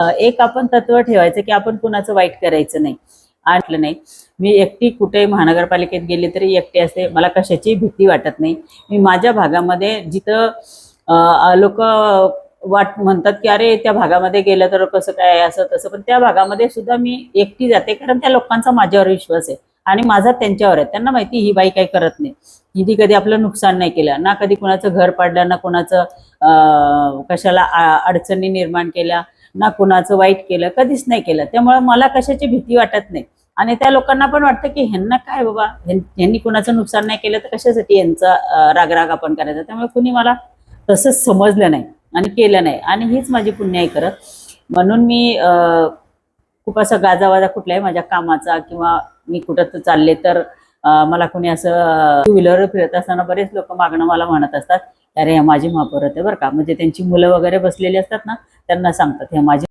एक आपण तत्व ठेवायचं की आपण कुणाचं वाईट करायचं नाही. आटलं नाही. मी एकटी कुठे महानगरपालिकेत गेले तरी एकटी असते. मला कशाची भीती वाटत नाही. मी माझ्या भागामध्ये जिथं लोक वाट म्हणतात की अरे त्या भागामध्ये गेलं तर कसं काय असं तसं, पण त्या भागामध्ये सुद्धा मी एकटी जाते कारण त्या लोकांचा माझ्यावर विश्वास आहे आणि माझा त्यांच्यावर आहे. त्यांना माहिती ही बाई काही करत नाही, हिने कधी आपलं नुकसान नाही केलं, ना कधी कुणाचं घर पाडलं, ना कुणाचं कशाला अडचणी निर्माण केल्या, ना कुणाचं वाईट केलं, कधीच नाही केलं. त्यामुळे मला कशाची भीती वाटत नाही आणि त्या लोकांना पण वाटतं की ह्यांना काय बाबा, ह्यांनी कुणाचं नुकसान नाही केलं तर कशासाठी यांचा रागराग आपण करायचा. त्यामुळे कुणी मला तसंच समजलं नाही आणि केलं नाही आणि हीच माझी पुण्याई करत. म्हणून मी खूप असा गाजावाजा कुठलाही माझ्या कामाचा किंवा मी कुठं चालले तर मला कोणी असं टू व्हीलर फिरत असताना बरेच लोक मागणं मला म्हणत असतात, अरे माझी महापौर आहे बरं का, म्हणजे त्यांची मुलं वगैरे बसलेली असतात ना, त्यांना सांगतात हे माझी